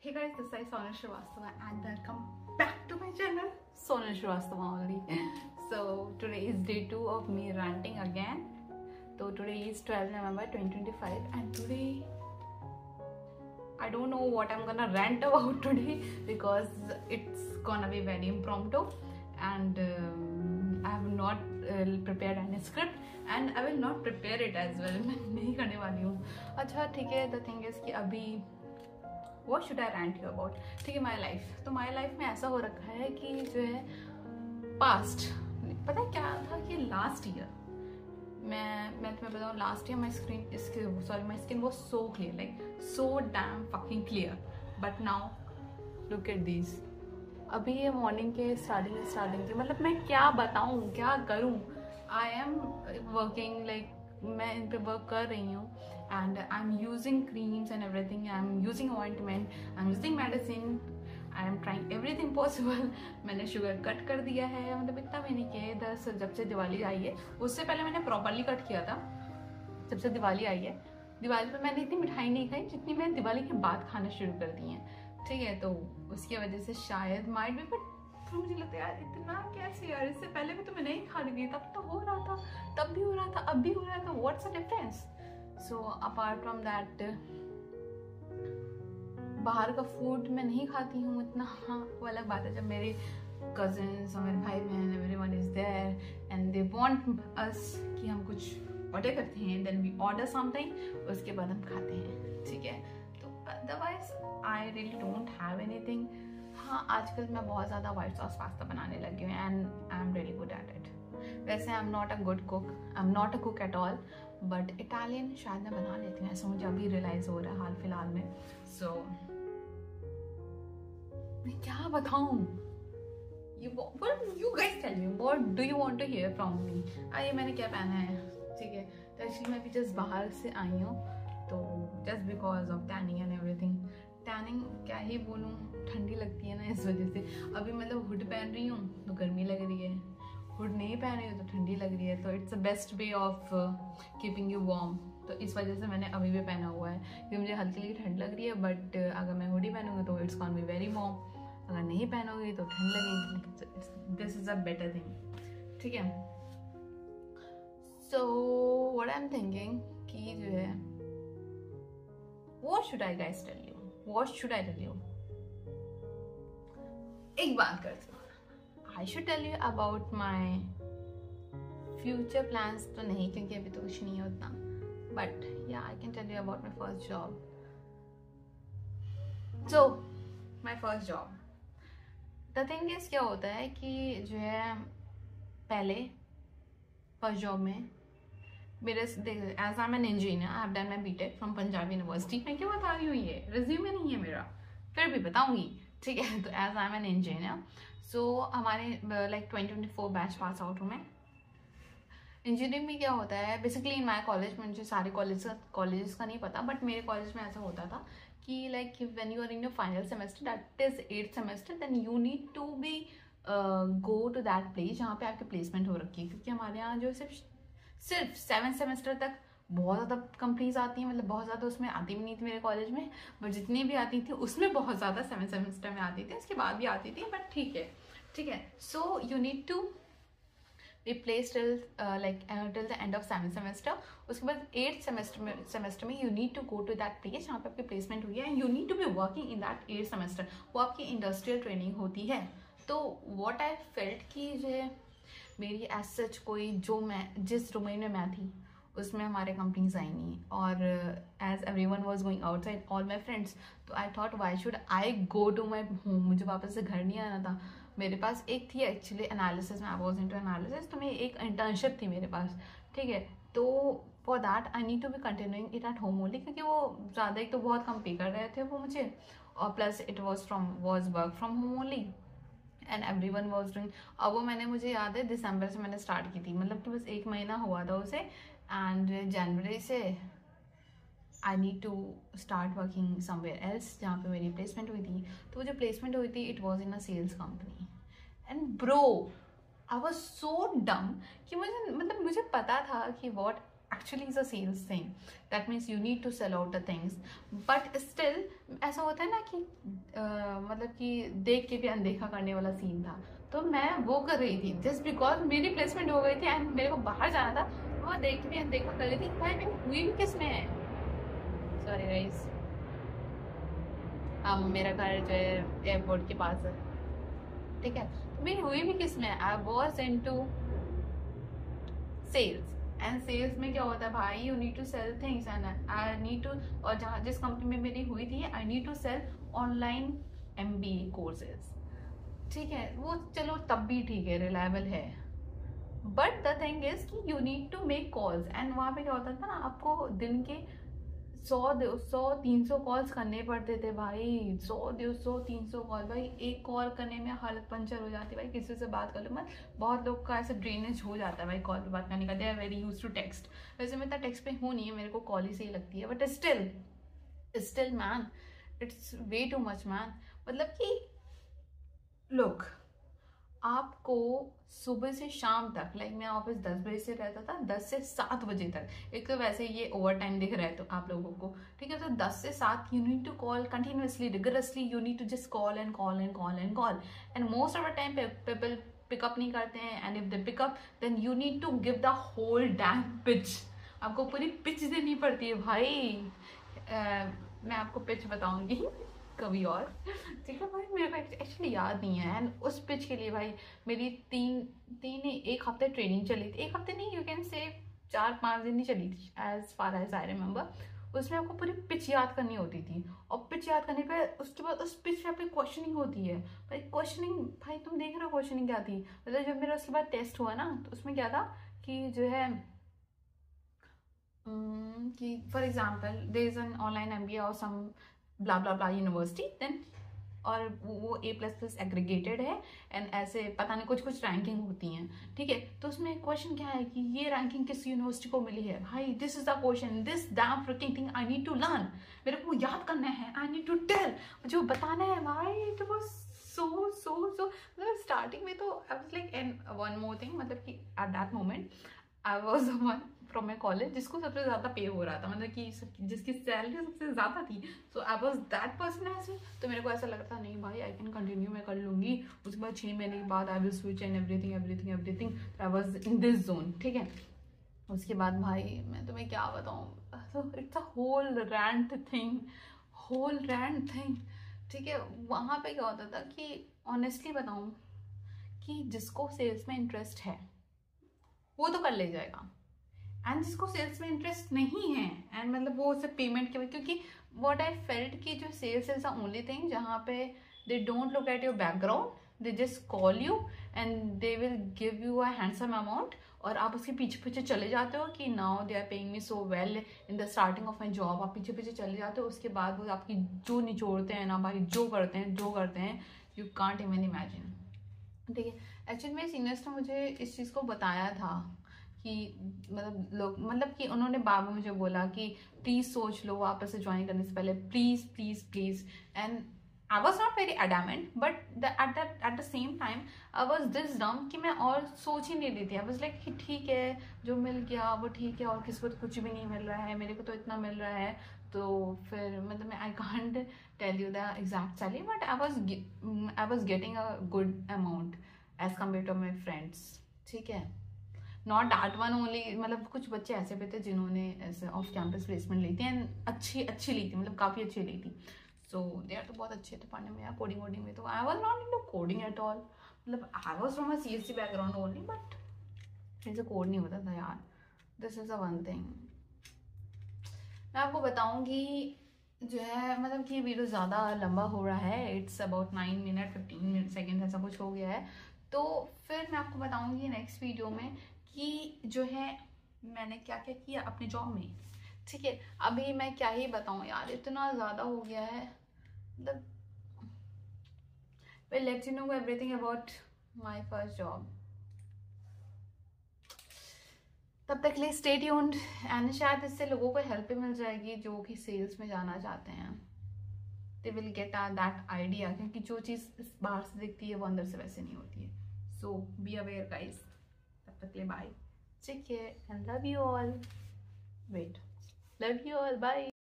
Hey guys, this is Sonal Srivastava and welcome back to my channel, Sonal Srivastava only. So today is day 2 of me ranting again. So today is 12 November 2025 and today I don't know what I'm gonna rant about today because it's gonna be very impromptu and I have not prepared any script and I will not prepare it as well. मैं नहीं करने वाली हूँ. अच्छा ठीक है. The thing is कि अभी What should I rant you about? ठीक है, my life. तो my life में ऐसा हो रखा है कि जो है past, पता है क्या था कि last year मैं तुम्हें बताऊँ, last year my skin was so clear, like so damn fucking clear. But now look at these. अभी ये morning के starting के मतलब मैं क्या बताऊँ, क्या करूँ? I am working like मैं इन पे वर्क कर रही हूँ and I'm using creams and everything. I'm using ointment, I'm using medicine, I am trying everything possible. मैंने शुगर कट कर दिया है, मतलब इतना भी नहीं किया है. दरअसल जब से दिवाली आई है, उससे पहले मैंने प्रॉपरली कट किया था. जब से दिवाली आई है, दिवाली पे मैंने इतनी मिठाई नहीं खाई जितनी मैंने दिवाली के बाद खाना शुरू कर दी है. ठीक है, तो उसकी वजह से शायद माइट भी, बट मुझे लगता है यार इतना कैसे यार, इससे पहले भी तो मैं नहीं खा रही थी, तब तो हो रहा था, तब भी हो रहा था, अब भी हो रहा था. What's the difference? So apart from that बाहर का फूड मैं नहीं खाती हूँ इतना. हाँ, वो अलग बात है जब मेरे कजिन्स और मेरे भाई बहन everyone is there and they want us कि हम कुछ ऑर्डर करते हैं, देन वी ऑर्डर समथिंग, उसके बाद हम खाते हैं. ठीक है, तो otherwise I really don't have anything. हाँ, आजकल मैं बहुत ज़्यादा वाइट सॉस पास्ता बनाने लगी हूँ and I am really good at it. वैसे I am not a good cook, I am not a cook at all, but Italian शायद मैं बना लेती हूँ, ऐसा मुझे अभी रियलाइज़ हो रहा है हाल फिलहाल में. सो मैं क्या बताऊँ? You guys tell me, what do you want to hear from me? ये मैंने क्या पहना है? ठीक है, तो एक्चुअली मैं अभी जस्ट बाहर से आई हूँ, तो just because of tanning and everything. Tanning क्या ही बोलूँ, ठंडी लगती है ना, इस वजह से. अभी मतलब हुड पहन रही हूँ तो गर्मी लग रही है, हुड नहीं पहन रही हूँ तो ठंडी लग रही है. तो it's the best way of keeping you warm. तो इस वजह से मैंने अभी भी पहना हुआ है क्योंकि मुझे हल्की हल्की ठंड लग रही है. बट अगर मैं हुडी पहनूंगी तो it's gonna be very warm, अगर नहीं पहनोगी तो ठंड लगेगी. This is a better thing. ठीक है, so what I am thinking कि जो है, what should I guys tell you, what should I tell you? एक बात करती हूँ, I should tell you about my future plans तो नहीं, क्योंकि अभी तो कुछ नहीं है उतना, but yeah I can tell you about my first job. So my first job, the thing is क्या होता है कि जो है पहले फर्स्ट जॉब में मेरे as I am an engineer, I have done my BTech from Punjab university. मैं क्यों बता रही हूँ, ये रिज्यूमे नहीं है मेरा, फिर भी बताऊंगी. ठीक है, तो as I am an engineer, so हमारे लाइक 2024 बैच पास आउट हूँ मैं. इंजीनियरिंग में क्या होता है बेसिकली इन माई कॉलेज, मुझे सारे कॉलेजेस का नहीं पता, बट मेरे कॉलेज में ऐसा होता था कि like when you are in your final semester, that is 8th semester, then you need to be go to that place जहाँ पे आपकी प्लेसमेंट हो रखी है. क्योंकि हमारे यहाँ जो सिर्फ 7th सेमेस्टर तक बहुत ज़्यादा कंपनीज आती हैं, मतलब बहुत ज़्यादा उसमें आती भी नहीं थी मेरे कॉलेज में, बट जितनी भी आती थी उसमें बहुत ज़्यादा 7th सेमेस्टर में आती थी, उसके बाद भी आती थी, बट ठीक है. ठीक है, so you need to be place till till the end of 7th semester. उसके बाद 8th सेमेस्टर में you need to go to that place जहाँ पे आपकी प्लेसमेंट हुई है and you need to be working in that 8th semester. वो आपकी इंडस्ट्रियल ट्रेनिंग होती है. तो व्हाट आई फेल्ट कि जो मेरी एज सच कोई जो मैं जिस डोमेन में मैं थी उसमें हमारे कंपनीज आई नहीं, और as everyone was going outside, all my friends, तो I thought why should I go to my home. मुझे वापस से घर नहीं आना था. मेरे पास एक थी एक्चुअली एनालिसिस में, आई वाज इनटू एनालिसिस, तो मेरी एक इंटर्नशिप थी मेरे पास. ठीक है, तो for that I need to be continuing it at home only, क्योंकि वो ज़्यादा एक तो बहुत कम पे कर रहे थे वो मुझे, और plus it was work from home only and every one was doing. अब वो मुझे याद है दिसंबर से मैंने स्टार्ट की थी, मतलब कि बस 1 महीना हुआ था उसे, एंड जनवरी से I need to start working somewhere else जहाँ पे मेरी प्लेसमेंट हुई थी. तो वो जो प्लेसमेंट हुई थी it was in a sales company and bro I was so dumb कि मुझे पता था कि what actually is a sales thing. That means you need to sell out the things, but still ऐसा होता है ना कि मतलब कि देख के भी अनदेखा करने वाला सीन था, तो मैं वो कर रही थी जस्ट बिकॉज मेरी प्लेसमेंट हो गई थी एंड मेरे को बाहर जाना था, वो देख के भी अनदेखा कर रही थी। भाई मेरी हुई भी किस में है, सॉरी गाइस, मेरा घर जो है एयरपोर्ट के पास है, ठीक है, मेरी हुई भी किस में, I was into sales, and sales में क्या होता है भाई, you need to sell things and I need to, और जहाँ जिस कंपनी में मेरी हुई थी I need to sell online MBA courses, ठीक है, वो चलो तब भी ठीक है, रिलायबल है, बट द थिंग इज कि you need to make calls, and वहाँ पे क्या होता था ना, आपको दिन के 100-300 कॉल्स करने पड़ते थे भाई, 100-200-300 कॉल, भाई एक कॉल करने में हालत पंचर हो जाती है भाई, किसी से बात कर लो मत, बहुत लोग का ऐसा ड्रेनेज हो जाता है भाई कॉल पे बात करने का, they are very use to text, वैसे मैं इतना टेक्स्ट पे हूँ नहीं है, मेरे को कॉल ही सही लगती है, but still man it's way too much man, मतलब कि लोग आपको सुबह से शाम तक, लाइक मैं ऑफिस 10 बजे से रहता था, 10 से 7 बजे तक, एक तो वैसे ये ओवर टाइम दिख रहा है तो आप लोगों को, ठीक है, तो 10 से 7 you need to call continuously, rigorously, you need to just call and call and call and call, and most of the time people pick up नहीं करते हैं, and if they pick up then you need to give the whole damn pitch, आपको पूरी pitch देनी पड़ती है भाई, मैं आपको पिच बताऊंगी कभी और, ठीक है भाई, मेरे को एक्चुअली याद नहीं है, एंड उस पिच के लिए भाई मेरी एक हफ्ते ट्रेनिंग चली थी, एक हफ्ते नहीं, यू कैन से 4-5 दिन ही चली थी, as far as I remember, उसमें आपको पूरी पिच याद करनी होती थी, और पिच याद करने पे उसके बाद उस पिच पे आपकी क्वेश्चनिंग होती है भाई, क्वेश्चनिंग भाई तुम देख रहे हो क्वेश्चनिंग क्या थी, मतलब जब मेरा उसके बाद टेस्ट हुआ ना, तो उसमें क्या था कि जो है कि for example there is an online MBA और सम ब्ला ब्ला ब्ला यूनिवर्सिटी, देन और वो A++ एग्रीगेटेड है, एंड ऐसे पता नहीं कुछ रैंकिंग होती हैं, ठीक है, तो उसमें क्वेश्चन क्या है कि ये रैंकिंग किस यूनिवर्सिटी को मिली है, भाई this is the question, this damn freaking thing I need to learn, मेरे को याद करना है, आई नीड टू टेल, जो बताना है भाई, तो वो सो मतलब स्टार्टिंग में तो I was like, and one more thing, मतलब कि at that moment I was one from my college जिसको सबसे ज़्यादा पे हो रहा था, मतलब कि जिसकी सैलरी सबसे ज़्यादा थी, so I was that person as well, तो मेरे को ऐसा लगता नहीं भाई आई कैन कंटिन्यू, मैं कर लूँगी, उसके बाद 6 महीने के बाद I will switch and everything, I was in this zone, ठीक है, उसके बाद भाई मैं तुम्हें क्या बताऊँ, it's a whole rant thing, ठीक है, वहाँ पे क्या होता था कि ऑनेस्टली बताऊँ कि जिसको सेल्स में इंटरेस्ट है वो तो कर ले जाएगा, एंड जिसको सेल्स में इंटरेस्ट नहीं है, एंड मतलब वो सिर्फ पेमेंट के, क्योंकि व्हाट आई फेल्ट कि जो sales is the only thing जहाँ पे they don't look at your background, they just call you and they will give you a handsome amount, और आप उसके पीछे चले जाते हो कि now they are paying me so well in the starting of my job, आप पीछे चले जाते हो, उसके बाद वो आपकी जो निचोड़ते हैं ना भाई, जो करते हैं यू कांट इवन इमेजिन, ठीक है, एक्चुअली मेरे सीनियर्स ने मुझे इस चीज़ को बताया था कि मतलब लोग, मतलब कि उन्होंने बाद में मुझे बोला कि प्लीज़ सोच लो वापस से ज्वाइन करने से पहले, please, and I was not very adamant, but at the same time I was this डम कि मैं और सोच ही नहीं रही थी, आई वॉज लाइक कि ठीक है जो मिल गया वो ठीक है, और किसी को तो कुछ भी नहीं मिल रहा है, मेरे को तो इतना मिल रहा है, तो फिर मतलब मैं I can't tell you the exact salary, but I was getting a good amount as compare to my friends, ठीक है, नॉट दैट वन ओनली, मतलब कुछ बच्चे ऐसे भी थे जिन्होंने ऐसे ऑफ कैंपस प्लेसमेंट ली थी, एंड अच्छी ली थी, मतलब काफ़ी अच्छी ली थी, सो दे आर तो बहुत अच्छे थे पढ़ने में यार, कोडिंग में, तो I was not in to coding at all, मतलब I was from a CSC background only, but ऐसे कोड नहीं होता था यार, this is a one thing. मैं आपको बताऊंगी जो है, मतलब कि ये वीडियो ज़्यादा लंबा हो रहा है, इट्स अबाउट 9 मिनट 15 सेकेंड ऐसा कुछ हो गया है, तो फिर मैं आपको बताऊंगी नेक्स्ट वीडियो में कि जो है मैंने क्या क्या किया अपने जॉब में, ठीक है, अभी मैं क्या ही बताऊं यार, इतना ज़्यादा हो गया है, मतलब we'll let you know everything about my first job. तब तक के लिए स्टे ट्यून्ड, एंड शायद इससे लोगों को हेल्प भी मिल जाएगी जो कि सेल्स में जाना चाहते हैं, they will get that idea, क्योंकि जो चीज़ बाहर से दिखती है वो अंदर से वैसे नहीं होती है, सो बी अवेयर गाइज, तब तक के लिए bye, take care and love you all. Wait. Love you all, bye.